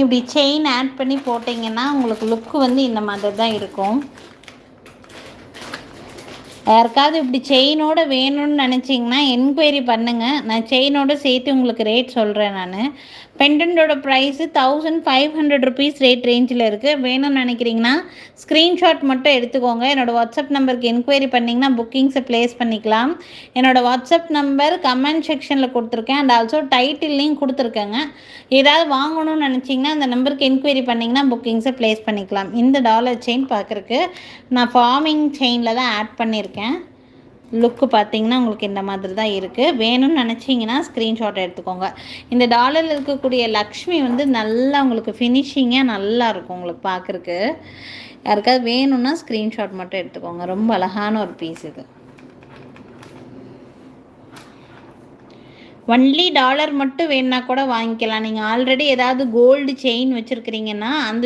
இப்படி chain add பண்ணி போட்டிங்கன்னா உங்களுக்கு லுக்கு வந்து இந்த மாதிரி தான் இருக்கும். யாருக்காவது இப்படி செயினோடு வேணும்னு நினச்சிங்கன்னா என்கொயரி பண்ணுங்கள். நான் செயினோடு சேர்த்து உங்களுக்கு ரேட் சொல்கிறேன். நான் பெண்டன்ட்டோட ப்ரைஸு 1500 ருபீஸ் ரேட் ரேஞ்சில் இருக்குது. வேணும்னு நினைக்கிறீங்கன்னா ஸ்க்ரீன்ஷாட் மட்டும் எடுத்துக்கோங்க. என்னோடய வாட்ஸ்அப் நம்பருக்கு என்கொயரி பண்ணிங்கன்னா புக்கிங்ஸை ப்ளேஸ் பண்ணிக்கலாம். என்னோடய வாட்ஸ்அப் நம்பர் கமெண்ட் செக்ஷனில் கொடுத்துருக்கேன். அண்ட் ஆல்சோ டைட்டில்லையும் கொடுத்துருக்கேங்க. ஏதாவது வாங்கணும்னு நினச்சிங்கன்னா அந்த நம்பருக்கு என்கொயரி பண்ணிங்கன்னா புக்கிங்ஸை ப்ளேஸ் பண்ணிக்கலாம். இந்த டாலர் செயின் பார்க்குறக்கு நான் ஃபார்மிங் செயினில் தான் ஆட் பண்ணியிருக்கேன். லுக்கு பார்த்திங்கன்னா உங்களுக்கு இந்த மாதிரி தான் இருக்குது. வேணும்னு நினச்சிங்கன்னா ஸ்க்ரீன்ஷாட் எடுத்துக்கோங்க. இந்த டாலரில் இருக்கக்கூடிய லக்ஷ்மி வந்து நல்லா உங்களுக்கு ஃபினிஷிங்காக நல்லாயிருக்கும் உங்களுக்கு பார்க்குறக்கு. யாருக்காவது வேணும்னா ஸ்க்ரீன்ஷாட் மட்டும் எடுத்துக்கோங்க. ரொம்ப அழகான ஒரு பீஸ் இது. ஒன்லி டாலர் மட்டும் வேணுன்னா கூட வாங்கிக்கலாம். நீங்கள் ஆல்ரெடி ஏதாவது கோல்டு செயின் வச்சுருக்கிறீங்கன்னா அந்த